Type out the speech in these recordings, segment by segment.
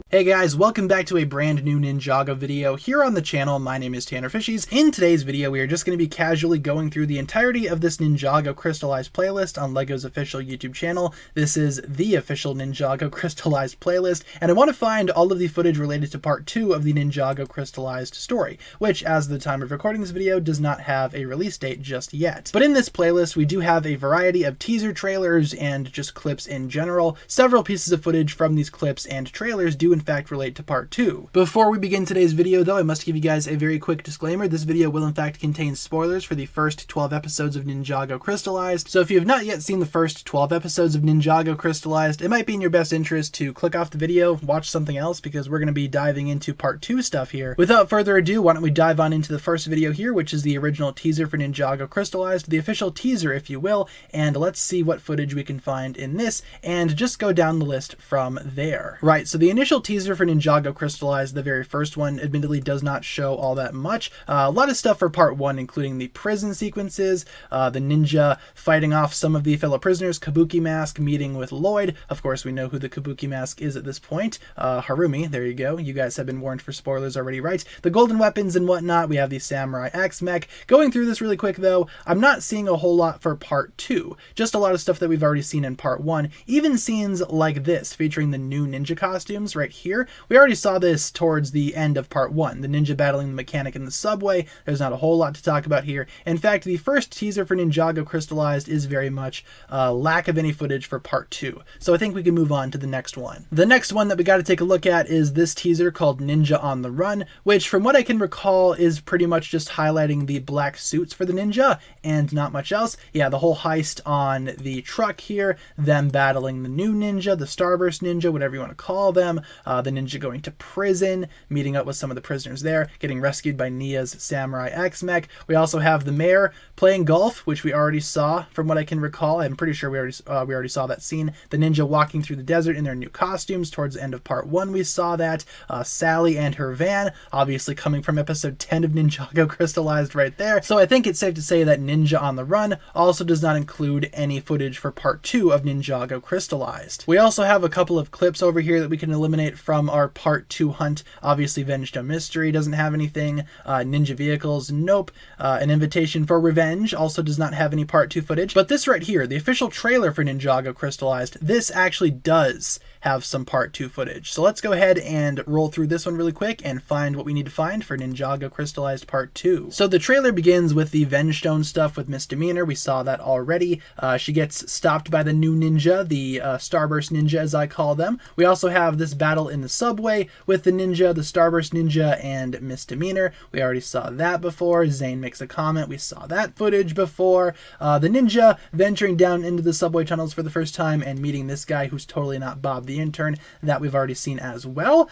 Hey guys, welcome back to a brand new Ninjago video here on the channel. My name is TannerFishies. In today's video, we are just going to be casually going through the entirety of this Ninjago Crystalized playlist on LEGO's official YouTube channel. This is the official Ninjago Crystalized playlist, and I want to find all of the footage related to part 2 of the Ninjago Crystalized story, which, as of the time of recording this video, does not have a release date just yet. But in this playlist, we do have a variety of teaser trailers and just clips in general. Several pieces of footage from these clips and trailers do in fact relate to part 2. Before we begin today's video though, I must give you guys a very quick disclaimer. This video will in fact contain spoilers for the first 12 episodes of Ninjago Crystalized, so if you have not yet seen the first 12 episodes of Ninjago Crystalized, it might be in your best interest to click off the video, watch something else, because we're going to be diving into part 2 stuff here. Without further ado, why don't we dive on into the first video here, which is the original teaser for Ninjago Crystalized, the official teaser if you will, and let's see what footage we can find in this, and just go down the list from there. Right, so the initial teaser for Ninjago Crystalized, the very first one, admittedly does not show all that much. A lot of stuff for part 1, including the prison sequences, the ninja fighting off some of the fellow prisoners, Kabuki Mask meeting with Lloyd. Of course, we know who the Kabuki Mask is at this point. Harumi, there you go. You guys have been warned for spoilers already, right? The golden weapons and whatnot. We have the Samurai Axe mech. Going through this really quick though, I'm not seeing a whole lot for part 2. Just a lot of stuff that we've already seen in part 1. Even scenes like this, featuring the new ninja costumes right here. We already saw this towards the end of part 1, the ninja battling the mechanic in the subway. There's not a whole lot to talk about here. In fact, the first teaser for Ninjago Crystalized is very much lack of any footage for part 2. So I think we can move on to the next one. The next one that we got to take a look at is this teaser called Ninja on the Run, which from what I can recall is pretty much just highlighting the black suits for the ninja and not much else. Yeah, the whole heist on the truck here, them battling the new ninja, the Starburst ninja, whatever you want to call them, the ninja going to prison, meeting up with some of the prisoners there, getting rescued by Nia's Samurai Axe mech. We also have the mayor playing golf, which we already saw from what I can recall. I'm pretty sure we already saw that scene. The ninja walking through the desert in their new costumes towards the end of part 1. We saw that. Sally and her van, obviously coming from episode 10 of Ninjago Crystalized right there. So I think it's safe to say that Ninja on the Run also does not include any footage for part 2 of Ninjago Crystalized. We also have a couple of clips over here that we can eliminate from our part 2 hunt. Obviously Venged on Mystery doesn't have anything. Ninja Vehicles, nope. An Invitation for Revenge also does not have any part 2 footage. But this right here, the official trailer for Ninjago Crystalized, this actually does have some part 2 footage. So let's go ahead and roll through this one really quick and find what we need to find for Ninjago Crystalized part 2. So the trailer begins with the Vengestone stuff with Misdemeanor. We saw that already. She gets stopped by the new ninja, the Starburst ninja as I call them. We also have this battle in the subway with the ninja, the Starburst ninja, and Misdemeanor. We already saw that before. Zane makes a comment. We saw that footage before. The ninja venturing down into the subway tunnels for the first time and meeting this guy who's totally not Bob the intern, that we've already seen as well.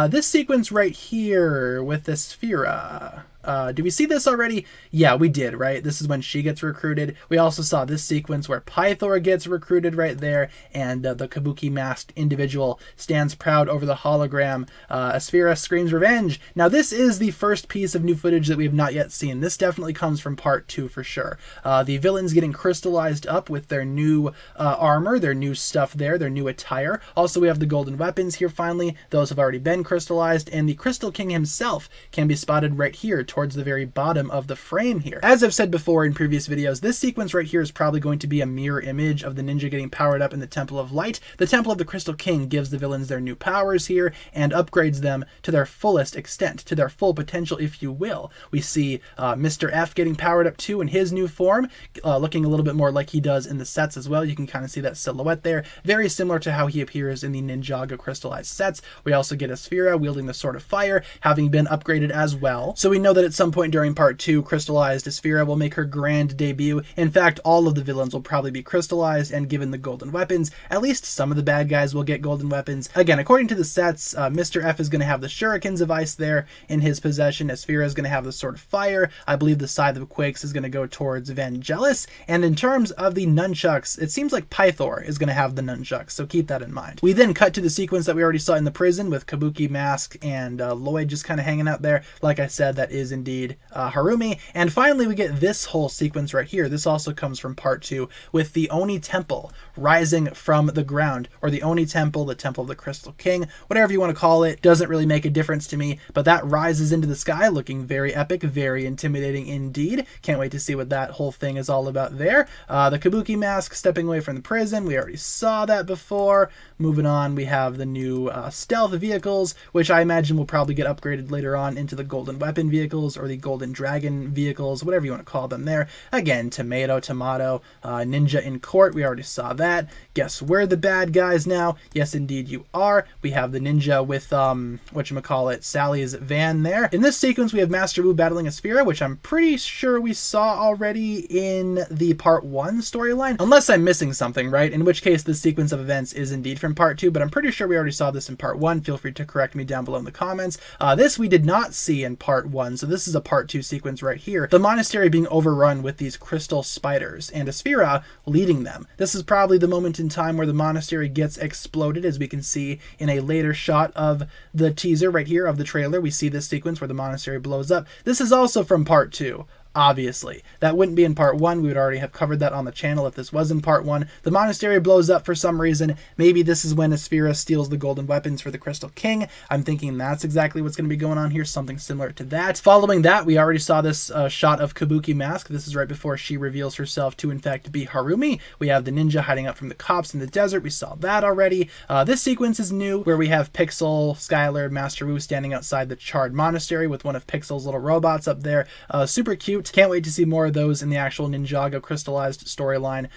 This sequence right here with the Sphera. Did we see this already? Yeah, we did, right? This is when she gets recruited. We also saw this sequence where Pythor gets recruited right there, and the Kabuki masked individual stands proud over the hologram. Sphera screams revenge. Now this is the first piece of new footage that we have not yet seen. This definitely comes from part 2 for sure. The villains getting crystallized up with their new armor, their new stuff there, their new attire. Also we have the golden weapons here finally. Those have already been crystallized, and the Crystal King himself can be spotted right here towards the very bottom of the frame here. As I've said before in previous videos, this sequence right here is probably going to be a mirror image of the ninja getting powered up in the Temple of Light. The Temple of the Crystal King gives the villains their new powers here and upgrades them to their fullest extent, to their full potential if you will. We see Mr. F getting powered up too in his new form, looking a little bit more like he does in the sets as well. You can kind of see that silhouette there, very similar to how he appears in the Ninjago Crystalized sets. We also get a Sphera wielding the Sword of Fire, having been upgraded as well. So we know that at some point during part 2, Crystalized Sphera will make her grand debut. In fact, all of the villains will probably be crystallized and given the golden weapons. At least some of the bad guys will get golden weapons. Again, according to the sets, Mr. F is going to have the Shurikens of Ice there in his possession. Sphera is going to have the Sword of Fire. I believe the Scythe of Quakes is going to go towards Vangelis. And in terms of the nunchucks, it seems like Pythor is going to have the nunchucks, so keep that in mind. We then cut to the sequence that we already saw in the prison with Kabuki Mask and Lloyd just kind of hanging out there. Like I said, that is is indeed Harumi. And finally, we get this whole sequence right here. This also comes from part 2 with the Oni Temple rising from the ground, or the Oni Temple, the Temple of the Crystal King, whatever you want to call it. Doesn't really make a difference to me, but that rises into the sky looking very epic, very intimidating indeed. Can't wait to see what that whole thing is all about there. The Kabuki mask stepping away from the prison. We already saw that before. Moving on, we have the new stealth vehicles, which I imagine will probably get upgraded later on into the golden weapon vehicles or the golden dragon vehicles, whatever you want to call them there. Again, tomato, ninja in court. We already saw that. Guess we're the bad guys now. Yes, indeed you are. We have the ninja with, whatchamacallit, Sally's van there. In this sequence, we have Master Wu battling a Sphera, which I'm pretty sure we saw already in the part 1 storyline, unless I'm missing something, right? In which case, this sequence of events is indeed from part 2, but I'm pretty sure we already saw this in part 1. Feel free to correct me down below in the comments. This we did not see in part 1, so this is a part 2 sequence right here. The monastery being overrun with these crystal spiders, and a Sphera leading them. This is probably the moment in time where the monastery gets exploded, as we can see in a later shot of the teaser right here of the trailer. We see this sequence where the monastery blows up. This is also from part 2. Obviously, that wouldn't be in part 1. We would already have covered that on the channel if this was in part 1. The monastery blows up for some reason. Maybe this is when Sphera steals the golden weapons for the Crystal King. I'm thinking that's exactly what's going to be going on here, something similar to that. Following that, we already saw this shot of Kabuki mask. This is right before she reveals herself to in fact be Harumi. We have the ninja hiding up from the cops in the desert. We saw that already. This sequence is new, where we have Pixel, Skylar, Master Wu standing outside the charred monastery with one of Pixel's little robots up there. Super cute. Can't wait to see more of those in the actual Ninjago Crystalized storyline.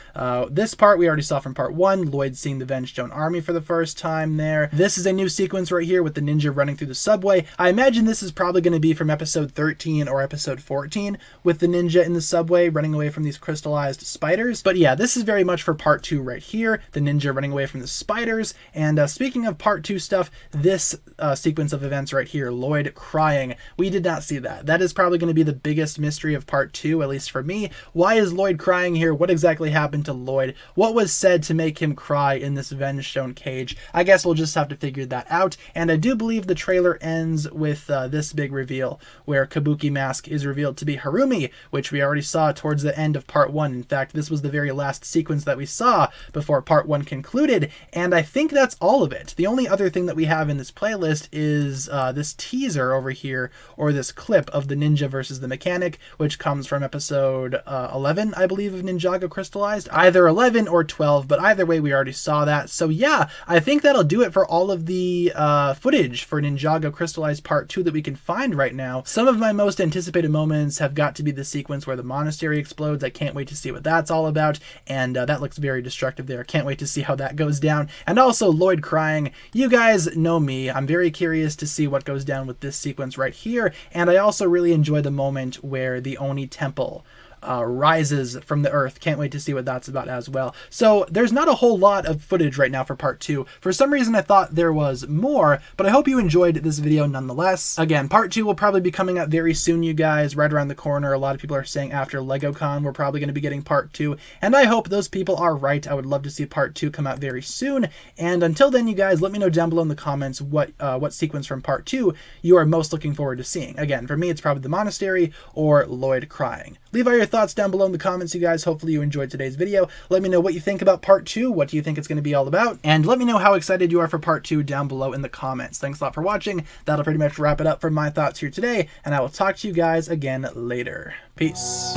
This part we already saw from part 1, Lloyd seeing the Vengestone army for the first time there. This is a new sequence right here with the ninja running through the subway. I imagine this is probably going to be from episode 13 or episode 14, with the ninja in the subway running away from these crystallized spiders. But yeah, this is very much for part 2 right here, the ninja running away from the spiders. And speaking of part 2 stuff, this sequence of events right here, Lloyd crying, we did not see that. That is probably going to be the biggest mystery of part 2, at least for me. Why is Lloyd crying here? What exactly happened to Lloyd? What was said to make him cry in this Vengestone cage? I guess we'll just have to figure that out. And I do believe the trailer ends with this big reveal, where Kabuki mask is revealed to be Harumi, which we already saw towards the end of part 1. In fact, this was the very last sequence that we saw before part 1 concluded, and I think that's all of it. The only other thing that we have in this playlist is this teaser over here, or this clip of the ninja versus the mechanic, which comes from episode 11, I believe, of Ninjago Crystalized. Either 11 or 12, but either way, we already saw that. So yeah, I think that'll do it for all of the footage for Ninjago Crystalized Part 2 that we can find right now. Some of my most anticipated moments have got to be the sequence where the monastery explodes. I can't wait to see what that's all about, and that looks very destructive there. Can't wait to see how that goes down. And also Lloyd crying. You guys know me. I'm very curious to see what goes down with this sequence right here, and I also really enjoy the moment where the Oni Temple rises from the earth. Can't wait to see what that's about as well. So there's not a whole lot of footage right now for part 2. For some reason I thought there was more, but I hope you enjoyed this video nonetheless. Again, part 2 will probably be coming up very soon, you guys, right around the corner. A lot of people are saying after LegoCon we're probably going to be getting part 2, and I hope those people are right. I would love to see part 2 come out very soon, and until then, you guys, let me know down below in the comments what sequence from part 2 you are most looking forward to seeing. Again, for me, it's probably the monastery or Lloyd crying. Leave all your thoughts down below in the comments, you guys. Hopefully you enjoyed today's video. Let me know what you think about part 2. What do you think it's going to be all about? And let me know how excited you are for part 2 down below in the comments. Thanks a lot for watching. That'll pretty much wrap it up for my thoughts here today, and I will talk to you guys again later. Peace.